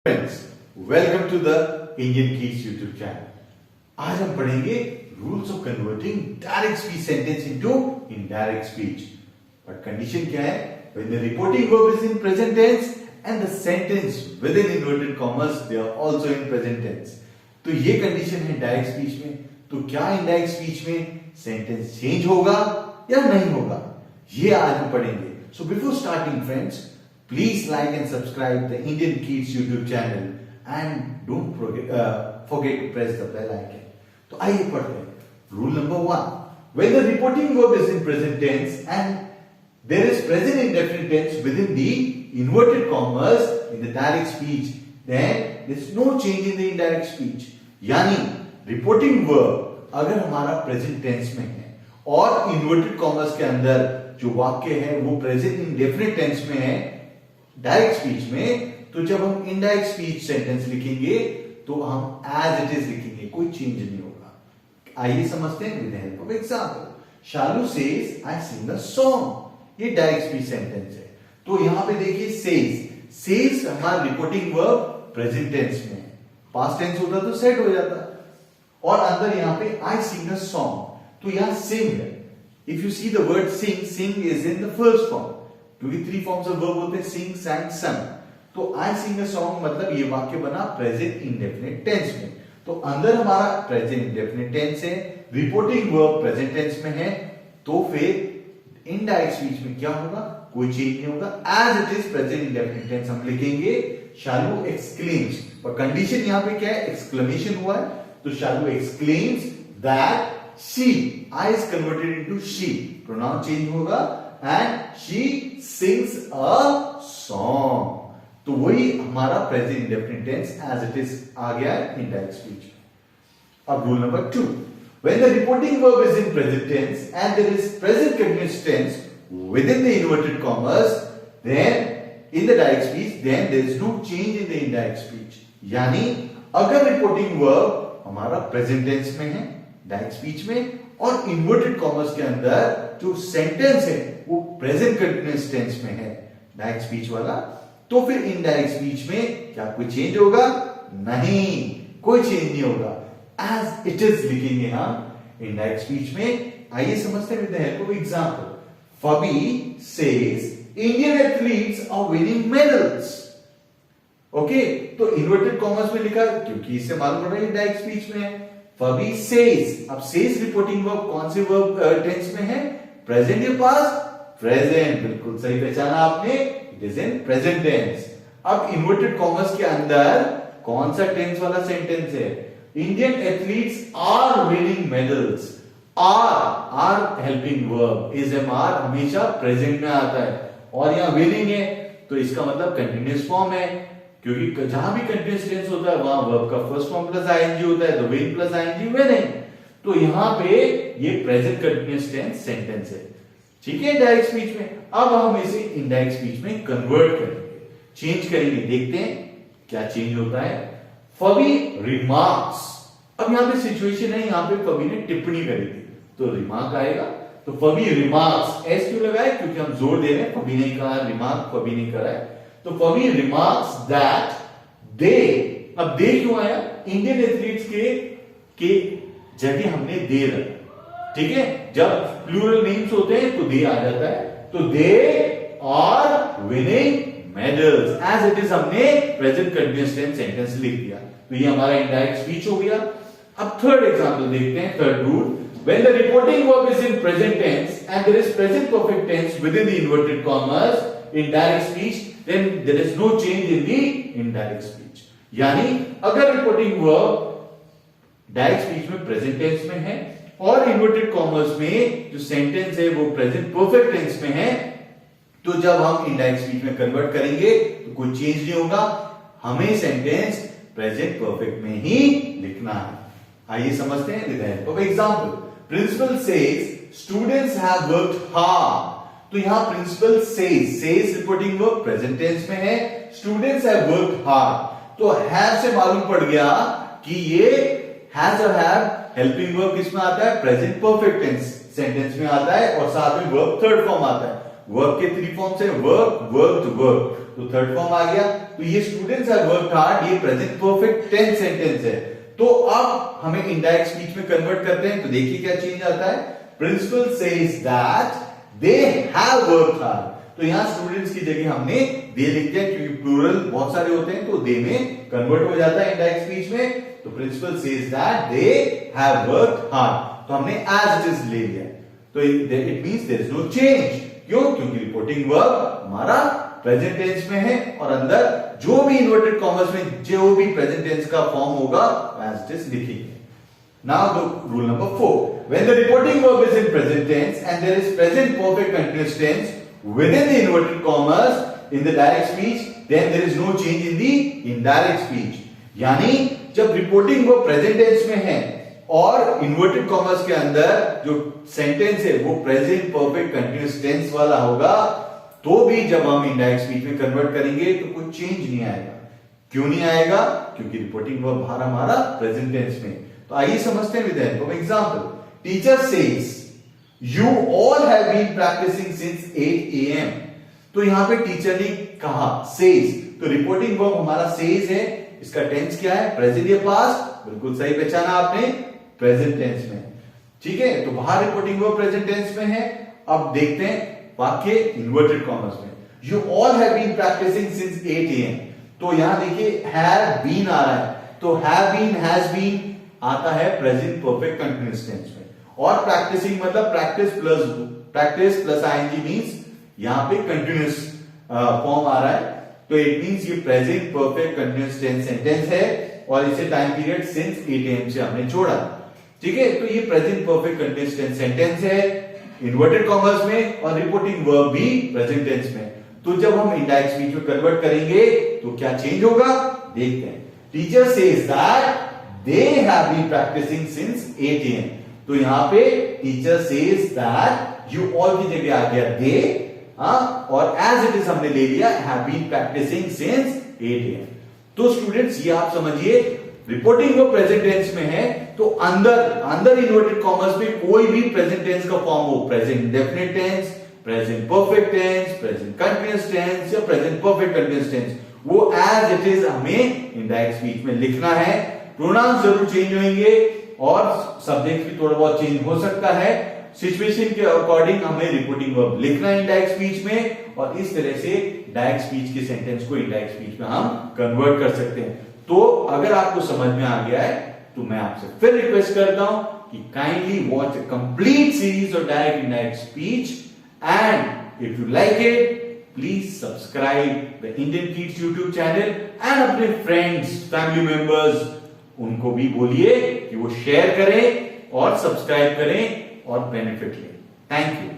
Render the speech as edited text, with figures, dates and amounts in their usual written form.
Friends, welcome to the Indian kids YouTube channel. आज हम पढ़ेंगे rules of converting direct speech sentence into indirect speech. But condition क्या है? When the reporting verb is in present tense and the sentence with in inverted commas they are also in present tense. तो ये condition है direct speech में। तो क्या indirect speech में sentence change होगा या नहीं होगा, ये आज हम पढ़ेंगे। So before starting friends, please like and subscribe the Indian Kids YouTube channel and don't forget to press the bell icon. तो आइए पढ़ते हैं। Rule number 1. When the reporting verb is in present tense and there is present indefinite tense within the inverted commas in the direct speech, then there is no change in the indirect speech. यानी reporting verb अगर हमारा present tense में है और inverted commas के अंदर जो वाक्य है वो present indefinite tense में है डायरेक्ट स्पीच में, तो जब हम इनडायरेक्ट स्पीच सेंटेंस लिखेंगे तो हम एज इट इज लिखेंगे, कोई चेंज नहीं होगा। आइए समझते हैं with the help of example. Shalu says I sing a song, ये डायरेक्ट स्पीच सेंटेंस है। तो यहां पे देखिए सेज हमारा रिपोर्टिंग वर्ब प्रेजेंट टेंस में है, पास्ट टेंस होता तो सेट हो जाता, और अंदर यहां पे आई सिंग अ सॉन्ग, तो यहां सिंग है। If you see the word sing is in the first form, क्योंकि 3 फॉर्म्स ऑफ वर्ब होते हैं, सिंग, सैंग, संग। तो आई सिंग अ सॉन्ग मतलब ये वाक्य बना प्रेजेंट इंडेफिनिट टेंस में। तो अंदर हमारा प्रेजेंट इंडेफिनिट टेंस है, रिपोर्टिंग वर्ब प्रेजेंट टेंस में है, तो फिर इनडायरेक्ट स्पीच में क्या होगा? कोई चेंज नहीं होगा, as it is present indefinite tense हम लिखेंगे। शालू एक्सक्लेम्स, और कंडीशन यहां पे क्या है? एक्सक्लेमेशन हुआ है, तो Shalu exclaims that she, I is converted into she, pronoun change होगा, and she sings a song। तो वही हमारा present indefinite tense as it is आ गया है इनडायरेक्ट स्पीच। अब rule number 2, when the reporting verb is in present tense and there is present continuous tense within the inverted commas, then in the direct speech then there is no change in the indirect speech। यानी अगर reporting verb हमारा present tense में है direct speech में, और inverted commas के अंदर जो सेंटेंस है वो प्रेजेंट कंटीन्यूअस टेंस में है डायरेक्ट स्पीच वाला, तो फिर इनडायरेक्ट स्पीच में क्या कोई चेंज होगा? नहीं, कोई चेंज नहीं होगा, एज इट इज लिखेंगे हम इनडायरेक्ट स्पीच में। आइए समझते हैं with the help of example. Phoebe says Indian athletes are winning medals. Okay, तो इन्वर्टेड कॉमर्स में लिखा क्योंकि इससे मालूम पड़ रहा है इनडायरेक्ट स्पीच में है। फबी सेज, अब सेज रिपोर्टिंग वर्ब कौन से वर्ब टेंस में है? प्रेजेंट या पास्ट? प्रेजेंट, बिल्कुल सही पहचाना आपने, it is in present tense. अब इन्वर्टेड कॉमर्स के अंदर कौन सा टेंस वाला सेंटेंस है? Indian athletes are winning medals. Are helping verb, is am are हमेशा प्रेजेंट में आता है, और यहां विनिंग है तो इसका मतलब कंटीन्यूअस फॉर्म है, क्योंकि जहां भी कंटीन्यूअस टेंस होता है वहां वर्ब का फर्स्ट फॉर्म प्लस आईएनजी होता है, तो विन प्लस आईएनजी विनिंग। तो यहां पे ये प्रेजेंट कंटीन्यूअस टेंस सेंटेंस है, ठीक है, डायरेक्ट स्पीच में। अब हम इसे इनडायरेक्ट स्पीच में कन्वर्ट करेंगे, चेंज करेंगे, देखते हैं क्या चेंज होता है। फबी रिमार्क्स, अब यहां पे सिचुएशन है, यहां पे फबी ने टिप्पणी करी थी, तो रिमार्क आएगा। तो फबी रिमार्क्स, एस क्यों लगाया? क्योंकि हम जोर दे रहे हैं, फबी ने कहा रिमार्क, फबी ने करा है, तो फबी रिमार्क्स दैट दे। अब दे क्यों आया? इंडियन एथलीट्स के जगह हमने दे रखा, ठीक है, जब प्लूरल नेम्स होते हैं तो दे आ जाता है, तो they are winning medals, as it is हमने प्रेजेंट कंटीन्यूअस टेंस सेंटेंस लिख दिया, तो ये हमारा इनडायरेक्ट स्पीच हो गया। अब थर्ड एग्जांपल देखते हैं, third rule. When the reporting verb is in present tense and there is present perfect tense within the inverted commas in direct speech, then there is no change in the indirect speech। यानी अगर reporting verb direct speech में present tense में है और inverted commas में जो sentence है वो प्रेजेंट परफेक्ट टेंस में है, तो जब हम इनडायरेक्ट स्पीच में कन्वर्ट करेंगे तो कोई चेंज नहीं होगा, हमें सेंटेंस प्रेजेंट परफेक्ट में ही लिखना है। आइए समझते हैं with the help of example. Principal says students have worked hard. तो यहां principal says reporting verb present tense में है, स्टूडेंट्स हैव वर्कड हार्ड, तो हैव से मालूम पड़ गया कि ये हैज और हैव हेल्पिंग वर्ब किसमें आता है? प्रेजेंट परफेक्ट टेंस सेंटेंस में आता है, और साथ में वर्ब थर्ड फॉर्म आता है, वर्क के 3 फॉर्म्स है, वर्क, वर्क्ड, वर्क, तो थर्ड फॉर्म आ गया। तो ये स्टूडेंट्स हैव वर्कड हार्ड, ये प्रेजेंट परफेक्ट टेंस सेंटेंस है। तो अब हमें इनडायरेक्ट स्पीच में कन्वर्ट करते हैं, तो देखिए क्या चेंज आता है। Principal says that they have worked hard, तो यहां स्टूडेंट्स की जगह हमने दे लिख दिया, क्योंकि प्लूरल बहुत सारे होते हैं तो दे में कन्वर्ट हो जाता है इनडायरेक्ट स्पीच में। तो principal says that they have worked hard, तो हमने एज इट इज ले लिया, तो it means there is no change. क्यों? क्योंकि रिपोर्टिंग वर्ब हमारा प्रेजेंट टेंस में है और अंदर जो भी इन्वर्टेड कॉमर्स में जो भी प्रेजेंट टेंस का फॉर्म होगा एज इट इज लिखेंगे। Now rule number 4, when the reporting verb is in present tense and there is present perfect continuous tense within the inverted commas in the direct speech, then there is no change in the indirect speech। यानी जब reporting verb present tense में है और inverted commas के अंदर जो sentence है वो प्रेजेंट परफेक्ट कंटिन्यूअस टेंस वाला होगा, तो भी जब हम इनडायरेक्ट स्पीच में कन्वर्ट करेंगे तो कोई चेंज नहीं आएगा। क्यों नहीं आएगा? क्योंकि रिपोर्टिंग वर्ब हमारा प्रेजेंट टेंस में। तो आइए समझते हैं with the help of example. Teacher says you all have been practising since 8 AM। तो यहां पे टीचर ने कहा सेज, तो रिपोर्टिंग वर्ब हमारा सेज है, इसका टेंस क्या है? प्रेजेंट या पास्ट? बिल्कुल सही पहचाना आपने, प्रेजेंट टेंस में। ठीक है, तो बाहर रिपोर्टिंग वर्ब प्रेजेंट टेंस में है। अब देखते हैं वाक्य इन्वर्टेड कॉमर्स में। You all have been practising since 8 AM, तो यहां देखिए हैव बीन आ रहा है, तो हैव बीन, हैज बीन आता है प्रेजेंट परफेक्ट कंटीन्यूअस टेंस में, और प्रैक्टिसिंग मतलब प्रैक्टिस प्लस आईएनजी मींस यहां पे कंटीन्यूअस फॉर्म आ रहा है, तो इट मींस ये present perfect continuous tense sentence है और इसे टाइम पीरियड सिंस 8 AM से हमने जोड़ा। ठीक है, तो ये present perfect continuous tense sentence है इन्वर्टेड कॉमर्स में और रिपोर्टिंग वर्ब भी प्रेजेंट टेंस में। तो जब हम इनडायरेक्ट स्पीच में कन्वर्ट करेंगे तो क्या चेंज होगा, देखते हैं। Teacher says that they have been practising since 8 AM, तो यहां पे teacher says that you all की जगह आ गया दे, और एज इट इज हमने ले लिया have been practising since 8 AM। तो स्टूडेंट्स ये आप समझिए, रिपोर्टिंग वर्ब प्रेजेंट टेंस में है तो अंदर इन्वर्टेड कॉमर्स में कोई भी प्रेजेंट टेंस का फॉर्म हो, present indefinite tense, present perfect tense, present continuous tense या प्रेजेंट परफेक्ट कंटीन्यूअस टेंस, वो एज इट इज हमें इनडायरेक्ट स्पीच में लिखना है। प्रोनाउंस जरूर चेंज होंगे और सब्जेक्ट भी थोड़ा बहुत चेंज हो सकता है, सिचुएशन के अकॉर्डिंग हमें रिपोर्टिंग वर्ब लिखना है इनडायरेक्ट स्पीच में, और इस तरह से डायरेक्ट स्पीच के सेंटेंस को इनडायरेक्ट स्पीच में हम कन्वर्ट कर सकते हैं। तो अगर आपको समझ में आ गया है तो मैं आपसे फिर रिक्वेस्ट करता हूं कि kindly watch a complete series of direct indirect speech, and if you like it please subscribe the Indian kids YouTube channel, and अपने फ्रेंड्स फैमिली मेंबर्स उनको भी बोलिए कि वो शेयर करें और सब्सक्राइब करें और बेनिफिट लें। Thank you.